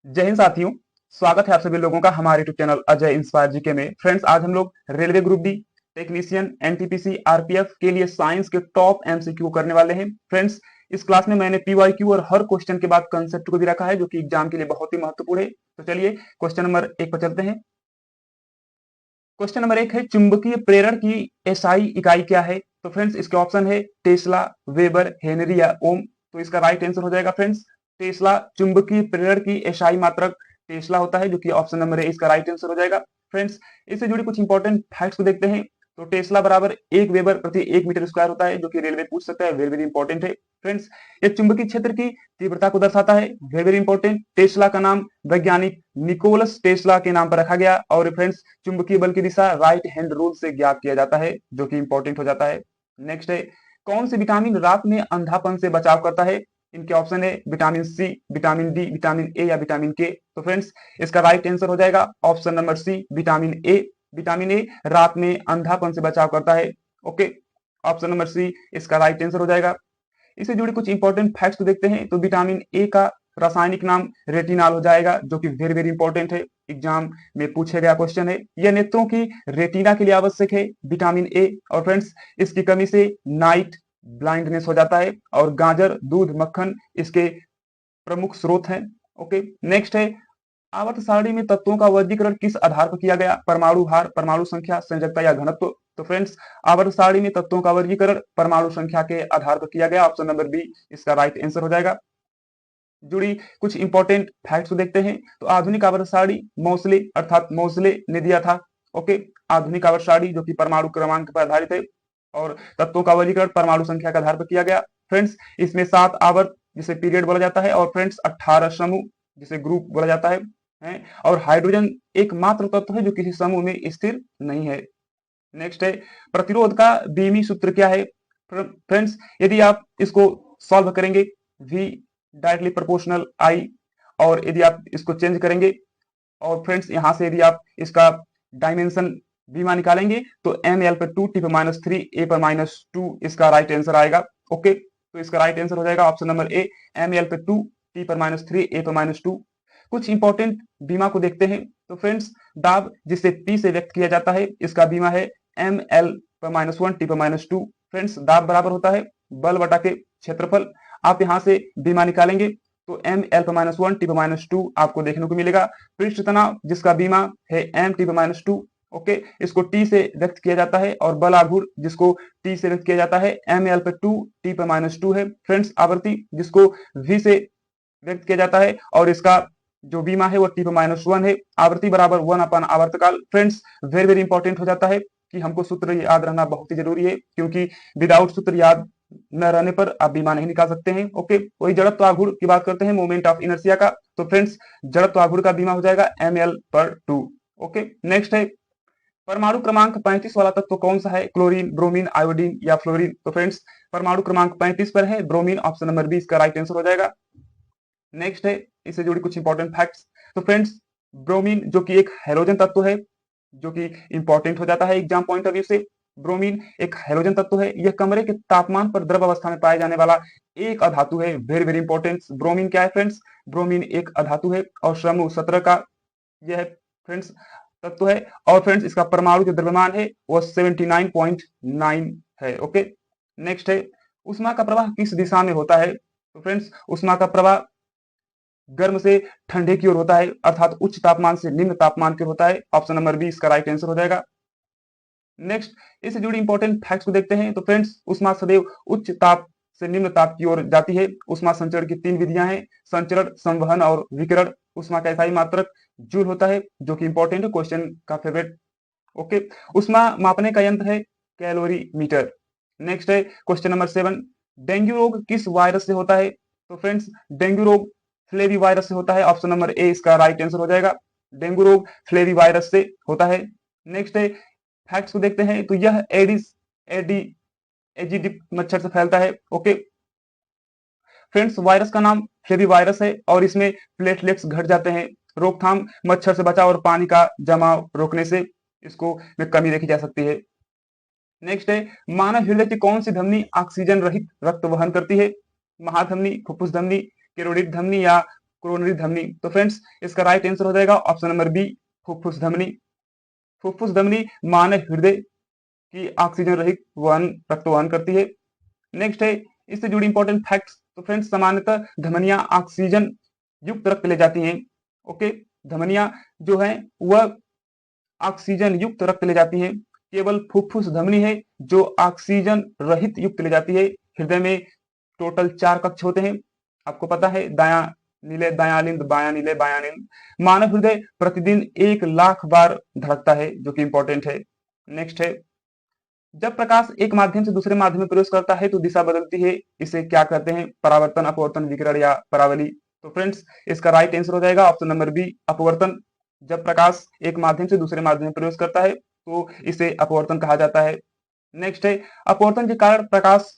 जय हिंद साथियों। स्वागत है आप सभी लोगों का हमारे YouTube channel Ajay inspire GK में। फ्रेंड्स, आज हम लोग railway group D, technician, NTPC, RPF के लिए साइंस के टॉप एमसीक्यू करने वाले हैं। फ्रेंड्स, इस क्लास में मैंने पीवाईक्यू और हर क्वेश्चन के बाद कंसेप्ट को भी रखा है, जो कि एग्जाम के लिए बहुत ही महत्वपूर्ण है। तो चलिए क्वेश्चन नंबर 1 पर चलते हैं। क्वेश्चन नंबर 1 है, चुंबकीय प्रेरण की एसआई इकाई क्या है? तो फ्रेंड्स, इसके ऑप्शन है टेस्ला, वेबर, हेनरी या ओम। तो इसका राइट आंसर हो जाएगा फ्रेंड्स टेस्ला। चुंबकीय प्रेरण की एसआई मात्रक टेस्ला होता है, जो कि ऑप्शन नंबर है, इसका राइट आंसर हो जाएगा। फ्रेंड्स, इससे जुड़ी कुछ इंपॉर्टेंट फैक्ट्स को देखते हैं। तो टेस्ला बराबर 1 वेबर प्रति 1 मीटर स्क्वायर होता है, जो कि रेलवे पूछ सकता है, वेरी वेरी इंपॉर्टेंट है। फ्रेंड्स, ये चुंबकीय क्षेत्र की तीव्रता को दर्शाता है, वेरी वेरी इंपॉर्टेंट। टेस्ला का नाम वैज्ञानिक निकोलस टेस्ला के नाम पर रखा गया। और फ्रेंड्स, चुंबकीय बल की दिशा राइट हैंड रूल से ज्ञात किया जाता है, जो कि इंपॉर्टेंट हो जाता है। नेक्स्ट है, कौन से विटामिन रात में अंधापन से बचाव करता है? इनके ऑप्शन है vitamin C, vitamin D, vitamin A या विटामिन के। तो फ्रेंड्स, इसका राइट आंसर हो जाएगा option number C, vitamin A. Vitamin A रात में अंधापन से बचाव करता है। ओके, ऑप्शन नंबर सी इसका राइट आंसर हो जाएगा। इससे जुड़ी कुछ इंपॉर्टेंट फैक्ट्स को देखते हैं। तो विटामिन ए का रासायनिक नाम रेटिनॉल हो जाएगा, जो कि वेरी वेरी इंपॉर्टेंट है, एग्जाम में पूछे गया क्वेश्चन है। यह नेत्रों की रेटिना के लिए आवश्यक है, विटामिन ए। और फ्रेंड्स, इसकी कमी से नाइट ब्लाइंडनेस हो जाता है। और गाजर, दूध, मक्खन इसके प्रमुख स्रोत हैं। ओके, नेक्स्ट है, आवर्त सारणी में तत्वों का वर्गीकरण किस आधार पर किया गया? परमाणु भार, परमाणु संख्या, संयोजकता या घनत्व। तो फ्रेंड्स, आवर्त सारणी में तत्वों का वर्गीकरण परमाणु संख्या के आधार पर किया गया, ऑप्शन नंबर बी इसका राइट आंसर हो जाएगा। जुड़ी कुछ इंपॉर्टेंट फैक्ट्स को देखते हैं। तो आधुनिक आवर्त सारणी मोसले अर्थात मोसले ने दिया था। ओके, आधुनिक आवर्त सारणी जो कि परमाणु क्रमांक पर आधारित है, और तत्वों का वर्गीकरण परमाणु संख्या के आधार पर किया गया। फ्रेंड्स, इसमें 7 आवर्त जिसे पीरियड बोला जाता है, और फ्रेंड्स 18 समूह जिसे ग्रुप बोला जाता है। और हाइड्रोजन एकमात्र तत्व है जो किसी समूह में स्थिर नहीं है। नेक्स्ट है, प्रतिरोध का बीमी सूत्र क्या है? फ्रेंड्स, यदि आप इसको सॉल्व करेंगे, V डायरेक्टली प्रोपोर्शनल I, और यदि आप इसको चेंज करेंगे, और फ्रेंड्स यहां से यदि आप इसका डायमेंशन बीमा निकालेंगे, तो ml पर 2 t पर -3 a पर -2 इसका राइट आंसर आएगा। ओके, तो इसका राइट आंसर हो जाएगा ऑप्शन नंबर ए, ml पर 2 t पर -3 a पर -2। कुछ इंपॉर्टेंट बीमा को देखते हैं। तो फ्रेंड्स, दाब जिसे P से व्यक्त किया जाता है, इसका बीमा है ml पर -1 t पर -2। फ्रेंड्स, दाब बराबर होता है बल बटा के क्षेत्रफल। आप यहां से बीमा निकालेंगे, तो ml पर -1 t पर -2 आपको देखने को मिलेगा। पृष्ठ तनाव जिसका बीमा है m t पर -2। ओके, इसको T से व्यक्त किया जाता है। और बल आघूर्ण जिसको T से व्यक्त किया जाता है, ml पर 2 t पर -2 है। फ्रेंड्स, आवृत्ति जिसको V से व्यक्त किया जाता है, और इसका जो बीमा है वो t पर -1 है। आवृत्ति बराबर 1 अपन आवर्तकाल। फ्रेंड्स, वेरी वेरी इंपॉर्टेंट हो जाता है कि हमको सूत्र याद रहना बहुत ही जरूरी है, क्योंकि विदाउट सूत्र याद न रहने पर आप बीमा नहीं निकाल सकते हैं। ओके, वही जड़त्व आघूर्ण की बात करते हैं, मोमेंट ऑफ इनर्शिया का। तो फ्रेंड्स, जड़त्व आघूर्ण का बीमा हो जाएगा ml पर 2। ओके, नेक्स्ट है, परमाणु क्रमांक 35 वाला तत्व कौन सा है? क्लोरीन, ब्रोमीन, आयोडीन या फ्लोरीन। तो फ्रेंड्स, परमाणु क्रमांक 35 पर है ब्रोमीन, ऑप्शन नंबर बी इसका राइट आंसर हो जाएगा। नेक्स्ट है, इससे जुड़ी कुछ इंपॉर्टेंट फैक्ट्स। तो फ्रेंड्स, ब्रोमीन जो कि एक हैलोजन तत्व है, जो कि इंपॉर्टेंट हो जाता है एग्जाम पॉइंट ऑफ व्यू से। ब्रोमीन एक हैलोजन तत्व है। यह कमरे के तापमान पर द्रव अवस्था में पाए जाने वाला एक अधातु है, वेरी वेरी इंपॉर्टेंट। ब्रोमीन क्या है फ्रेंड्स? ब्रोमीन एक अधातु है, और समूह 17 का यह है फ्रेंड्स तत्व है। और फ्रेंड्स, इसका परमाणु जो द्रव्यमान है वो 79.9 है। ओके, नेक्स्ट है, उष्मा का प्रवाह किस दिशा में होता है? तो फ्रेंड्स, उष्मा का प्रवाह गर्म से ठंडे की ओर होता है, अर्थात उच्च तापमान से निम्न तापमान की ओर होता है। ऑप्शन नंबर बी इसका राइट आंसर हो जाएगा। नेक्स्ट, इससे जुड़ी इंपॉर्टेंट फैक्ट्स को देखते हैं। तो फ्रेंड्स, उष्मा सदैव उच्च ताप से निम्न ताप की ओर जाती है। उष्मा संचरण की 3 विधियां हैं, संचरण, संवहन और विकिरण। उष्मा का इकाई मात्रक जूल होता है, जो कि इंपॉर्टेंट है, क्वेश्चन का फेवरेट। ओके, उष्मा मापने का यंत्र है कैलोरीमीटर। नेक्स्ट है क्वेश्चन नंबर 7, डेंगू रोग किस वायरस से होता है? तो फ्रेंड्स, डेंगू रोग फ्लेवी वायरस से होता है, ऑप्शन नंबर ए इसका राइट आंसर हो जाएगा। डेंगू रोग फ्लेवी वायरस से होता है। नेक्स्ट है, फैक्ट्स को देखते हैं। तो यह एडिस एडी एजिडिप मच्छर से फैलता है। ओके, फ्रेंड्स, वायरस का नाम फ्लेवी वायरस है, और इसमें प्लेटलेट्स घट जाते हैं। रोकथाम, मच्छर से बचाव और पानी का जमाव रोकने से इसको में कमी देखी जा सकती है। नेक्स्ट है, मानव हृदय की कौन सी धमनी ऑक्सीजन रहित रक्त वहन करती है? महाधमनी, फुफ्फुस धमनी, केरोडिड धमनी या कोरोनरी धमनी। तो फ्रेंड्स इसका राइट आंसर हो जाएगा ऑप्शन नंबर बी, फुफ्फुस धमनी। फुफ्फुस धमनी मानव हृदय की ऑक्सीजन रहित रक्त वहन करती है। नेक्स्ट है इससे जुड़ी इंपॉर्टेंट फैक्ट्स। तो फ्रेंड्स सामान्यतः धमनियां ऑक्सीजन युक्त रक्त ले जाती हैं। ओके, धमनियां जो है वह ऑक्सीजन युक्त रक्त ले जाती हैं। केवल फुफ्फुस धमनी है जो ऑक्सीजन रहित युक्त ले जाती है। हृदय में टोटल 4 कक्ष होते हैं, आपको पता है, दायां नीले दायालिंद, बायां नीले बायालिंद। मानव हृदय प्रतिदिन 1 लाख बार धड़कता है, जो कि इंपॉर्टेंट है। नेक्स्ट है जब प्रकाश एक माध्यम से दूसरे माध्यम में प्रवेश करता है तो दिशा बदलती है, इसे क्या कहते हैं? परावर्तन, अपवर्तन, विकिरण या परावली। तो फ्रेंड्स इसका राइट आंसर हो जाएगा ऑप्शन नंबर बी, अपवर्तन। जब प्रकाश एक माध्यम से दूसरे माध्यम में प्रवेश करता है तो इसे अपवर्तन कहा जाता है। नेक्स्ट है अपवर्तन के कारण प्रकाश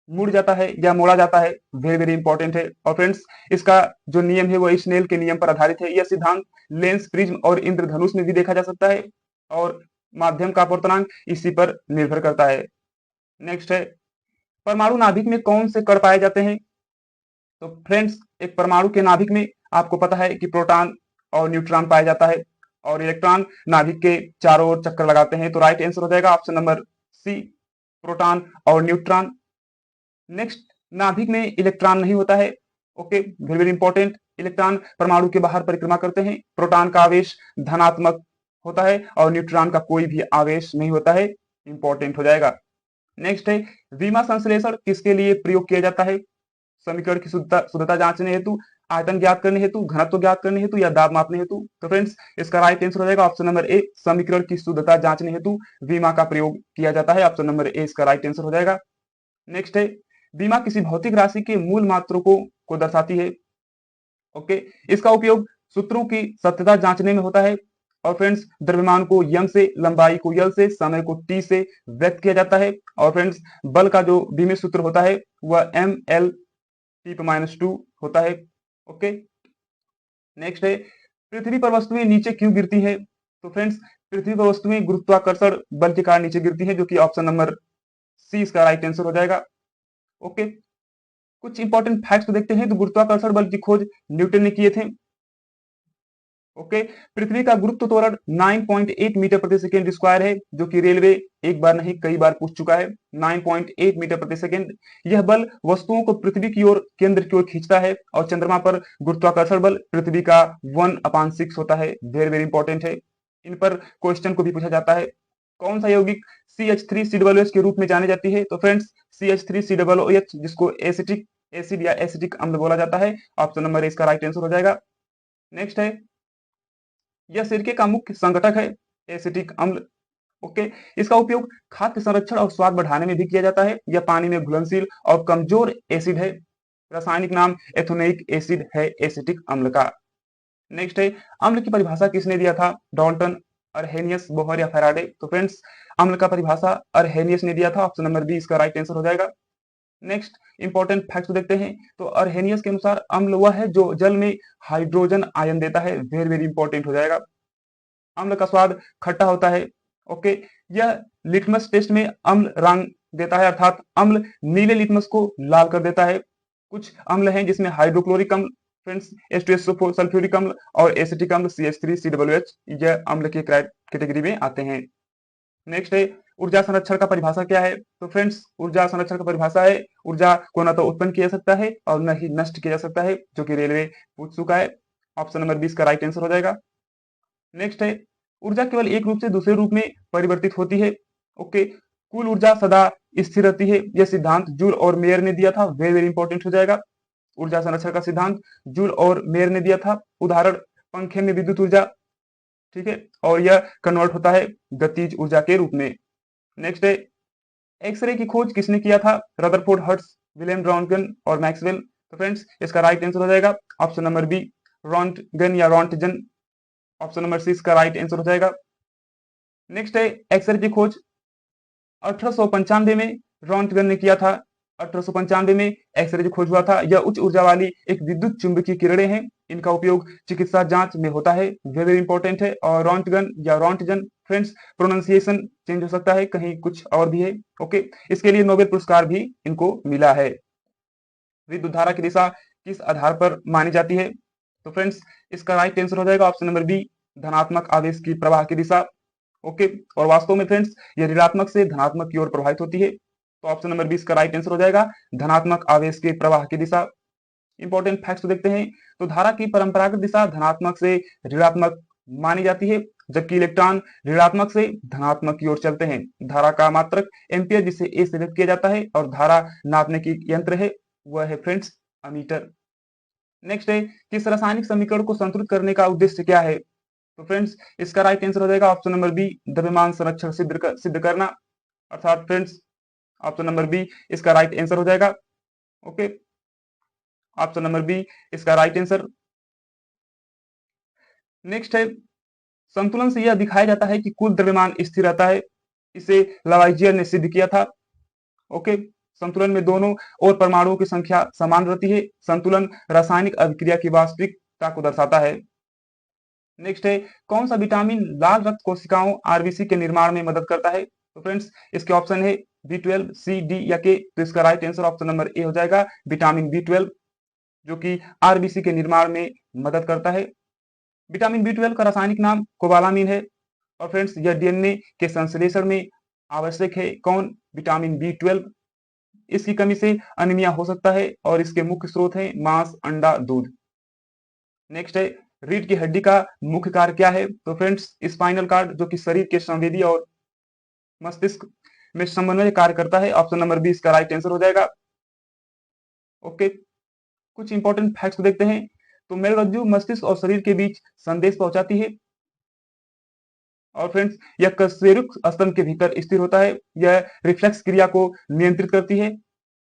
मुड़ जाता है या मोड़ा जाता है, वेरी वेरी इंपॉर्टेंट है। और फ्रेंड्स इसका जो नियम है वो स्नेल के नियम पर आधारित है। यह सिद्धांत लेंस, प्रिज्म और इंद्रधनुष में भी देखा जा सकता है और माध्यम का अपवर्तनांक इसी पर निर्भर करता है। नेक्स्ट है परमाणु नाभिक में कौन से कण पाए जाते हैं? तो फ्रेंड्स एक परमाणु के नाभिक में आपको पता है कि प्रोटॉन और न्यूट्रॉन पाया जाता है और इलेक्ट्रॉन नाभिक के चारों ओर चक्कर लगाते हैं। तो राइट आंसर हो जाएगा ऑप्शन नंबर सी, प्रोटॉन और न्यूट्रॉन। नेक्स्ट नाभिक में इलेक्ट्रॉन नहीं होता है। Okay, very very important. Electron परमाणु के बाहर परिक्रमा करते हैं। प्रोटॉन का आवेश धनात्मक होता है और न्यूट्रॉन का कोई भी आवेश नहीं होता है, इंपॉर्टेंट हो जाएगा। नेक्स्ट है वीमा संश्लेषण किसके लिए प्रयोग किया जाता है? समीकरण की शुद्धता जांचने हेतु, आयतन ज्ञात करने हेतु, घनत्व ज्ञात करने हेतु या दाब मापने हेतु। तो फ्रेंड्स इसका राइट आंसर हो जाएगा ऑप्शन नंबर ए, समीकरण की शुद्धता जांचने हेतु वीमा का प्रयोग किया जाता है। ऑप्शन नंबर ए इसका राइट आंसर हो जाएगा। नेक्स्ट है बीमा किसी भौतिक राशि के मूल मात्रों को दर्शाती है। ओके, इसका उपयोग सूत्रों की सत्यता जांचने में होता है। और फ्रेंड्स द्रव्यमान को यम से, लंबाई को यल से, समय को टी से व्यक्त किया जाता है। और फ्रेंड्स बल का जो बीमित सूत्र होता है वह एम एल टी-2 होता है। ओके, नेक्स्ट है पृथ्वी पर वस्तुएं नीचे क्यों गिरती है? तो फ्रेंड्स पृथ्वी पर वस्तुएं गुरुत्वाकर्षण बल के कारण नीचे गिरती है, जो कि ऑप्शन नंबर सी इसका राइट आंसर हो जाएगा। ओके, कुछ इंपॉर्टेंट फैक्ट्स को देखते हैं। तो गुरुत्वाकर्षण बल की खोज न्यूटन ने किए थे। ओके, पृथ्वी का गुरुत्व त्वरण 9.8 मीटर प्रति सेकेंड स्क्वायर है, जो कि रेलवे एक बार नहीं कई बार पूछ चुका है। 9.8 मीटर प्रति सेकेंड। यह बल वस्तुओं को पृथ्वी की ओर, केंद्र की ओर खींचता है। और चंद्रमा पर गुरुत्वाकर्षण बल पृथ्वी का 1/6 होता है। वेरी वेरी इंपॉर्टेंट है। इन पर क्वेश्चन को भी पूछा जाता है। कौन सा यौगिक CH3COOH के रूप में जाने जाती है? तो फ्रेंड्स CH3COOH, जिसको एसिटिक एसिड या एसिटिक अम्ल बोला जाता है, ऑप्शन नंबर इसका राइट आंसर हो जाएगा। नेक्स्ट है यह सिरके का मुख्य संगठक है, एसिटिक अम्ल। ओके, इसका उपयोग खाद्य संरक्षण और स्वाद बढ़ाने में भी किया जाता है। यह पानी में घुलनशील और कमजोर एसिड है। रासायनिक नाम एथोनोइक एसिड है एसिटिक अम्ल का। नेक्स्ट है अम्ल की परिभाषा किसने दिया था? डाल्टन, अर्हेनियस, बोहर या फैराडे। तो फ्रेंड्स अम्ल का परिभाषा अर्हेनियस ने दिया था। ऑप्शन नंबर बी इसका राइट आंसर हो जाएगा। नेक्स्ट इंपॉर्टेंट फैक्ट्स देखते हैं। तो अर्हेनियस के अनुसार अम्ल वह है जो जल में हाइड्रोजन आयन देता है। वेरी वेरी इंपॉर्टेंट हो जाएगा। अम्ल का स्वाद खट्टा होता है। ओके, यह लिटमस टेस्ट में अम्ल रंग देता है, अर्थात अम्ल नीले लिटमस को लाल कर देता है। कुछ अम्ल हैं जिसमें हाइड्रोक्लोरिक अम्ल, फ्रेंड्स H2SO4 सल्फ्यूरिक अम्ल और एसिटिक अम्ल CH3COOH, यह अम्ल के कैटेगरी में आते हैं। नेक्स्ट है ऊर्जा संरक्षण का परिभाषा क्या है? तो फ्रेंड्स ऊर्जा संरक्षण का परिभाषा है ऊर्जा को न तो उत्पन्न किया जा सकता है और न ही नष्ट किया जा सकता है, जो कि रेलवे पूछ चुका है। ऑप्शन नंबर 20 का राइट आंसर हो जाएगा। नेक्स्ट है ऊर्जा केवल एक रूप से दूसरे रूप में परिवर्तित होती है। ओके, कुल ऊर्जा सदा स्थिर रहती है। यह सिद्धांत जूल और मेयर ने दिया था। वेरी वेरी इंपॉर्टेंट हो जाएगा। ऊर्जा संरक्षण का सिद्धांत जूल और मेयर ने दिया था। उदाहरण पंखे में विद्युत ऊर्जा, ठीक है, और यह कन्वर्ट होता है गतिज ऊर्जा के रूप में। नेक्स्ट है एक्सरे की खोज किसने किया था? रदरफोर्ड, हर्ट्ज, विलियम रॉन्टगन और मैक्सवेल। तो फ्रेंड्स इसका राइट आंसर हो जाएगा ऑप्शन नंबर बी, रॉन्टगन या रॉन्टजन। ऑप्शन नंबर सी इसका राइट आंसर हो जाएगा। नेक्स्ट है एक्सरे की खोज 1895 में रॉन्टगन ने किया था। 1895 में एक्सरे की खोज हुआ था। यह उच्च ऊर्जा वाली एक विद्युत चुंबकीय किरणें हैं। इनका उपयोग चिकित्सा जांच में होता है। वेरी इंपॉर्टेंट है। और रॉन्टगन या रॉन्टजन, फ्रेंड्स प्रोनाउंसिएशन चेंज हो सकता है, कहीं कुछ और भी है। ओके, इसके लिए नोबेल पुरस्कार भी इनको मिला है। विद्युत धारा की दिशा किस आधार पर मानी जाती है? तो फ्रेंड्स इसका राइट आंसर हो जाएगा ऑप्शन नंबर बी, धनात्मक आवेश की प्रवाह की दिशा। ओके, और वास्तव में फ्रेंड्स ये ऋणात्मक से धनात्मक की ओर प्रभावित होती है, तो ऑप्शन नंबर बी इसका राइट आंसर हो जाएगा, धनात्मक आवेश के प्रवाह की दिशा। इंपॉर्टेंट फैक्ट्स देखते हैं, तो धारा की परंपरागत दिशा धनात्मक से ऋणात्मक मानी जाती है, जबकि इलेक्ट्रॉन ऋणात्मक से धनात्मक की ओर चलते हैं। धारा का मात्रक एम्पियर, जिसे ए से व्यक्त किया जाता है, और धारा नापने की यंत्र है वह है फ्रेंड्स अमीटर। नेक्स्ट है, किस रासायनिक समीकरण को संतुलित करने का उद्देश्य क्या है? तो फ्रेंड्स इसका राइट आंसर हो जाएगा ऑप्शन नंबर बी, द्रव्यमान संरक्षण सिद्ध करना, अर्थात फ्रेंड्स ऑप्शन नंबर बी इसका राइट आंसर हो जाएगा। ओके, ऑप्शन नंबर बी इसका राइट आंसर। नेक्स्ट है, संतुलन से यह दिखाया जाता है कि कुल द्रव्यमान स्थिर रहता है, इसे लवाइजियर ने सिद्ध किया था। ओके, संतुलन में दोनों और परमाणुओं की संख्या समान रहती है। संतुलन रासायनिक अभिक्रिया की वास्तविकता को दर्शाता है। नेक्स्ट है, कौन सा विटामिन लाल रक्त कोशिकाओं आरबीसी के निर्माण में मदद करता है? तो फ्रेंड्स इसके ऑप्शन है B12, C, D या के, तो इसका right answer option number A हो जाएगा, विटामिन B12, जो कि आरबीसी के निर्माण में मदद करता है। विटामिन B12 का रासायनिक नाम कोबालामिन है, और फ्रेंड्स यह डीएनए के संश्लेषण में आवश्यक है। कौन? Vitamin B12। इसकी कमी से अनीमिया हो सकता है, और इसके मुख्य स्रोत हैं मांस, अंडा, दूध। नेक्स्ट है, रीढ़ की हड्डी का मुख्य कार्य क्या है? तो फ्रेंड्स स्पाइनल कार्ड, जो कि शरीर के संवेदी और मस्तिष्क में समन्वय कार्य करता है। ऑप्शन नंबर बी इसका राइट आंसर हो जाएगा। ओके, कुछ इंपॉर्टेंट फैक्ट्स को देखते हैं, तो मेरुरज्जु मस्तिष्क और शरीर के बीच संदेश पहुंचाती है, और फ्रेंड्स यह कशेरुक स्तंभ के भीतर स्थिर होता है। यह रिफ्लेक्स क्रिया को नियंत्रित करती है।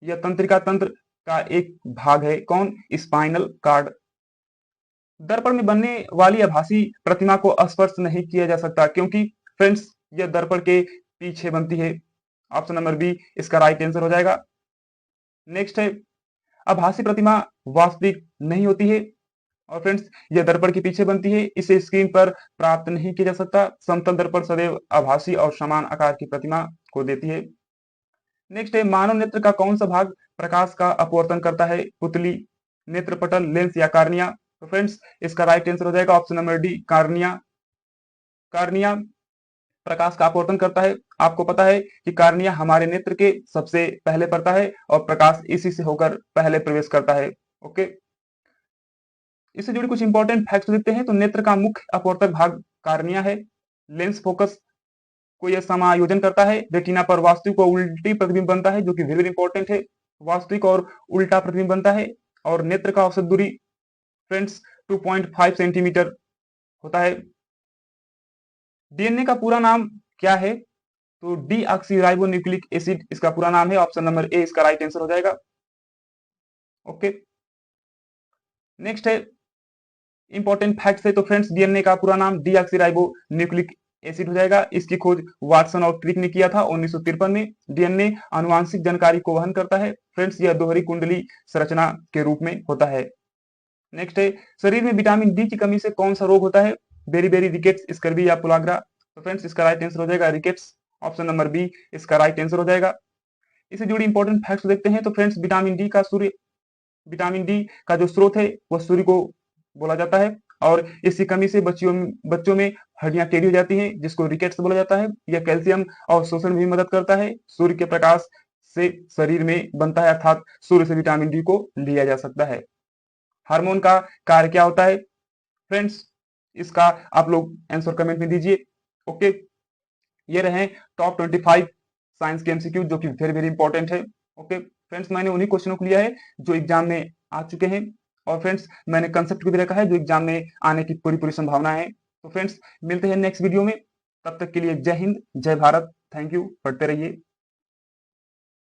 यह तंत्रिका तंत्र का एक भाग है। कौन? Spinal cord. दर्पण में बनने वाली आभासी प्रतिमा को स्पर्श नहीं किया जा सकता, क्योंकि फ्रेंड्स यह दर्पण के पीछे बनती है। ऑप्शन नंबर बी इसका राइट आंसर हो जाएगा। नेक्स्ट है, आभासी प्रतिमा वास्तविक नहीं होती है, और फ्रेंड्स यह दर्पण के पीछे बनती है। इसे स्क्रीन पर प्राप्त नहीं किया जा सकता। समतल दर्पण सदैव आभासी और समान आकार की प्रतिमा को देती है। नेक्स्ट है, मानव नेत्र का कौन सा भाग प्रकाश का अपवर्तन करता है? पुतली, नेत्रपटल, लेंस या कार्निया? तो फ्रेंड्स इसका राइट आंसर हो जाएगा option number D, cornea. Cornea प्रकाश का अपवर्तन करता है। आपको पता है कि कार्निया हमारे नेत्र के सबसे पहले पड़ता है, और प्रकाश इसी से होकर पहले प्रवेश करता है। ओके, इससे जुड़ी कुछ इंपॉर्टेंट फैक्ट्स देखते हैं, तो नेत्र का मुख्य अपवर्तक भाग कार्निया है। लेंस फोकस को यह समायोजन करता है। रेटिना पर वास्तविक और उल्टी प्रतिबिंब बनता है, जो कि वेरी इंपॉर्टेंट है। वास्तविक और उल्टा प्रतिबिंब बनता है, और नेत्र का औसत दूरी फ्रेंड्स 2.5 सेंटीमीटर होता है। डीएनए का पूरा नाम क्या है? तो डीऑक्सीराइबो न्यूक्लिक एसिड इसका पूरा नाम है। ऑप्शन नंबर ए इसका राइट आंसर हो जाएगा। ओके, नेक्स्ट है इंपॉर्टेंट फैक्ट्स है, तो फ्रेंड्स डीएनए का पूरा नाम डीऑक्सीराइबो न्यूक्लिक एसिड हो जाएगा। इसकी खोज वाटसन और क्रिक ने किया था 1953 में। डीएनए आनुवांशिक जानकारी को वहन करता है। फ्रेंड्स यह दोहरी कुंडली संरचना के रूप में होता है। नेक्स्ट है, शरीर में विटामिन डी की कमी से कौन सा रोग होता है? बेरी रिकेट्स, स्कर्वी या पुलाग्रा? तो फ्रेंड्स इसका राइट आंसर हो जाएगा रिकेट्स। ऑप्शन नंबर बी इसका राइट आंसर हो जाएगा। इससे जुड़ी इंपॉर्टेंट फैक्ट्स देखते हैं, तो फ्रेंड्स विटामिन डी का जो स्रोत है वह सूर्य को बोला जाता है, और इसकी कमी से बच्चों में हड्डियां टेढ़ी हो जाती हैं, जिसको रिकेट्स बोला जाता है। यह कैल्शियम और शोषण में भी मदद करता है। सूर्य के प्रकाश से शरीर में बनता है, अर्थात सूर्य से विटामिन डी को लिया जा सकता है। हार्मोन का कार्य क्या होता है? फ्रेंड्स इसका आप लोग आंसर कमेंट में दीजिए। ओके, ये रहे टॉप 25 साइंस के एमसीक्यू, जो कि वेरी इंपॉर्टेंट है। ओके फ्रेंड्स, मैंने उन्हीं क्वेश्चनों को लिया है जो एग्जाम में आ चुके हैं, और फ्रेंड्स मैंने कंसेप्ट को भी रखा है जो एग्जाम में आने की पूरी संभावना है। तो फ्रेंड्स मिलते हैं नेक्स्ट वीडियो में, तब तक के लिए जय हिंद, जय भारत, थैंक यू, पढ़ते रहिए।